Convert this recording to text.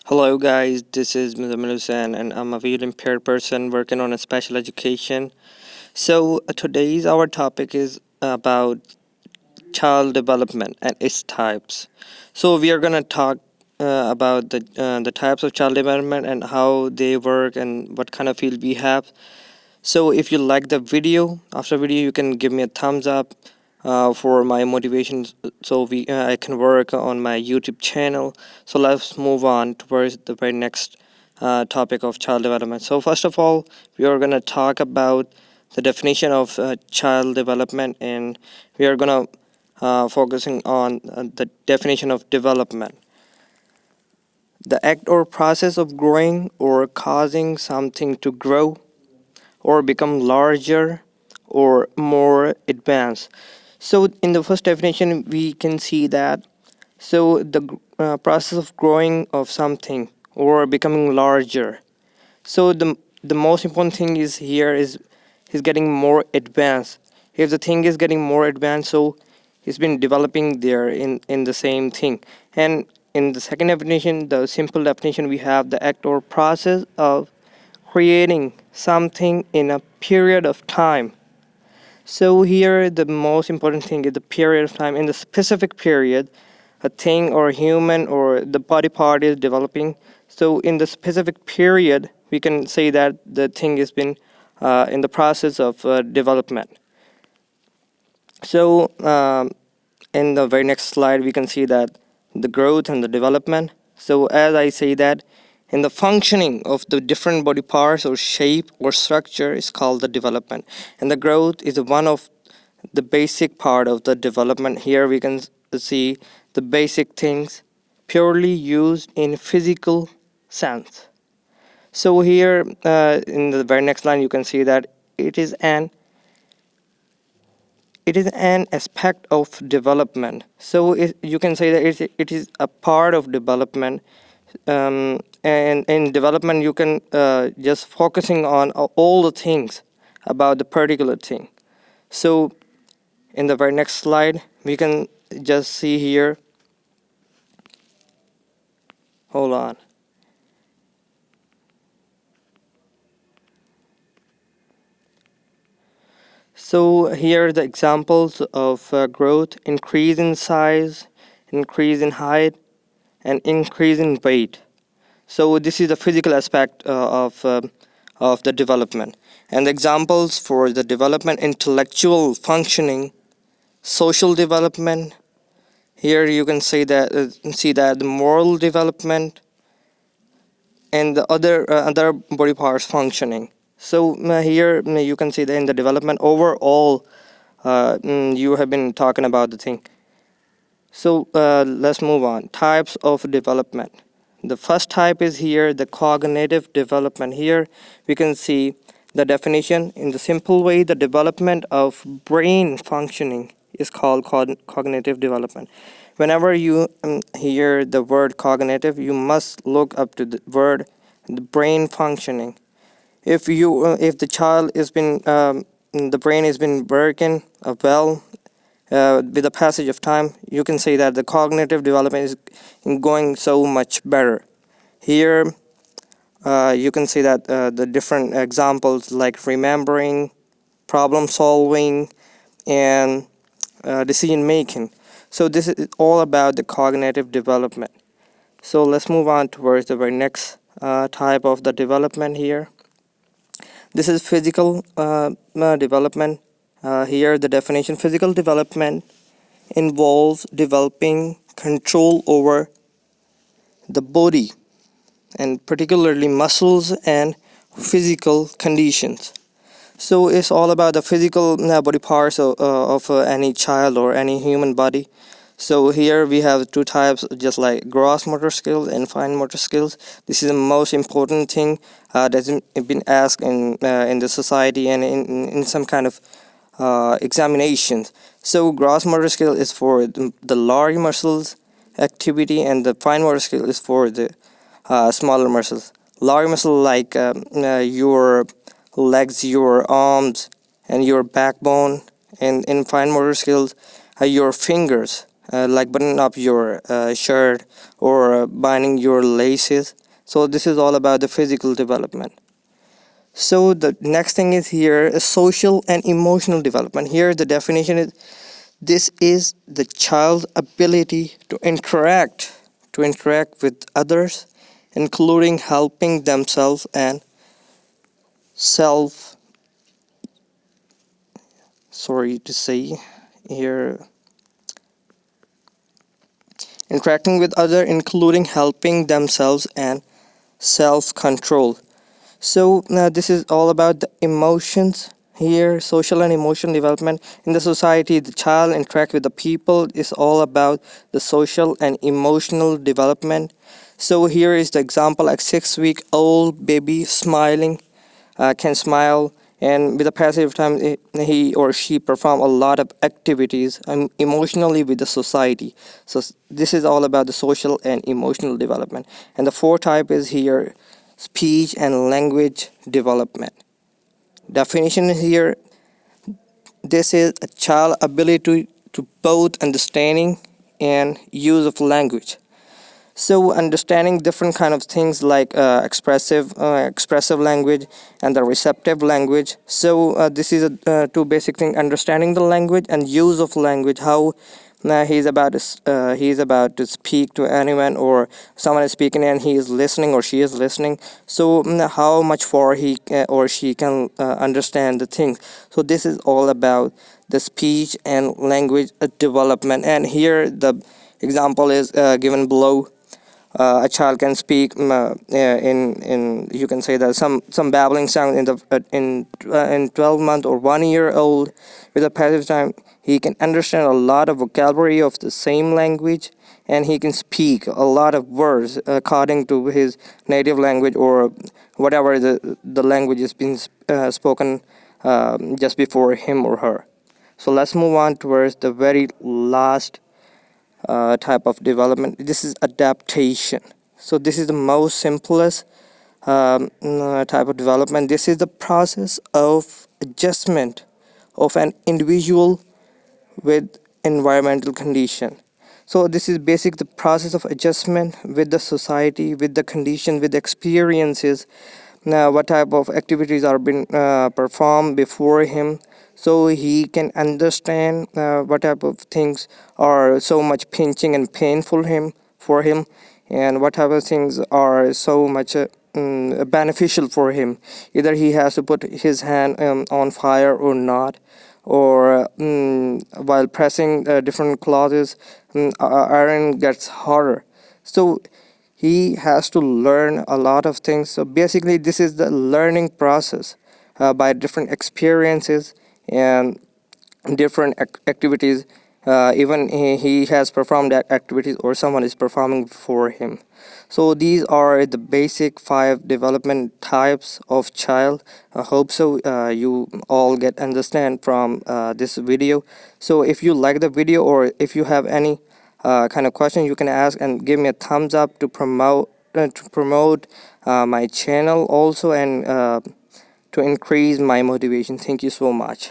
Hello guys, this is Muzammil Hussain and I'm a visually impaired person working on a special education. Today's our topic is about child development and its types. So we are gonna talk about the types of child development and how they work and what kind of field we have. So if you like the video, after video you can give me a thumbs up for my motivation, so we I can work on my YouTube channel. So let's move on towards the very next topic of child development. So first of all, we are gonna talk about the definition of child development, and we are gonna focusing on the definition of development. The act or process of growing or causing something to grow or become larger or more advanced. So, in the first definition, we can see that process of growing of something or becoming larger. So the most important thing is here is getting more advanced. If the thing is getting more advanced, so it's been developing there in the same thing. And in the second definition, the simple definition, we have the act or process of creating something in a period of time. So here the most important thing is the period of time. In the specific period, a thing or a human or the body part is developing. So in the specific period, we can say that the thing has been in the process of development. So in the very next slide, we can see that the growth and the development. So as I say that in the functioning of the different body parts or shape or structure is called the development, and the growth is one of the basic part of the development. Here we can see the basic things purely used in physical sense. So here in the very next line, you can see that it is an aspect of development. So you can say that it is a part of development. And in development, you can just focusing on all the things about the particular thing. So in the very next slide, we can just see here. Hold on. So here are the examples of growth: increase in size, increase in height, and increase in weight. So this is the physical aspect of the development. And the examples for the development: intellectual functioning, social development. Here you can see that the moral development and the other body parts functioning. So here you can see that in the development overall, you have been talking about the thing. So let's move on. Types of development. The first type is here the cognitive development. Here we can see the definition in the simple way: the development of brain functioning is called cognitive development. Whenever you hear the word cognitive, you must look up to the word the brain functioning. If the child has been the brain has been working well with the passage of time, you can say that the cognitive development is going so much better. Here, you can see that the different examples like remembering, problem solving, and decision making. So this is all about the cognitive development. So let's move on towards the very next type of the development here. This is physical development. Here the definition: physical development involves developing control over the body and particularly muscles and physical conditions. So it's all about the physical body parts of any child or any human body. So here we have two types, just like gross motor skills and fine motor skills. This is the most important thing that's been asked in the society and in some kind of examinations. So gross motor skill is for the large muscles activity, and the fine motor skill is for the smaller muscles. Large muscle like your legs, your arms, and your backbone, and in fine motor skills, your fingers like buttoning up your shirt or binding your laces. So this is all about the physical development. So the next thing is here is social and emotional development. Here the definition is, this is the child's ability to interact with others, including helping themselves and self sorry to say here interacting with other, including helping themselves and self control. So this is all about the emotions here, social and emotional development in the society. The child interact with the people is all about the social and emotional development. So here is the example: like 6-week-old baby smiling, can smile, and with the passage of time he or she perform a lot of activities emotionally with the society. So this is all about the social and emotional development. And the fourth type is here, speech and language development. Definition here, this is a child ability to both understanding and use of language. So understanding different kind of things like expressive language and the receptive language. So this is a two basic thing: understanding the language and use of language. How he's about to speak to anyone, or someone is speaking and he is listening or she is listening. So how much for he or she can understand the things. So this is all about the speech and language development. And here the example is given below. A child can speak in you can say that some babbling sound in 12 month or 1 year old. With a passage of time he can understand a lot of vocabulary of the same language, and he can speak a lot of words according to his native language or whatever the language is being spoken just before him or her. So let's move on towards the very last type of development. This is adaptation. So this is the most simplest type of development. This is the process of adjustment of an individual with environmental condition. So this is basic the process of adjustment with the society, with the condition, with experiences. Now what type of activities are being performed before him, so he can understand what type of things are so much pinching and painful him for him, and what type of things are so much beneficial for him. Either he has to put his hand on fire or not, or while pressing different clothes, iron gets harder. So he has to learn a lot of things. So basically this is the learning process by different experiences and different activities. Even he has performed that activities or someone is performing for him. So these are the basic 5 development types of child. I hope so you all get understand from this video. So if you like the video, or if you have any kind of question, you can ask and give me a thumbs up to promote my channel also, and to increase my motivation. Thank you so much.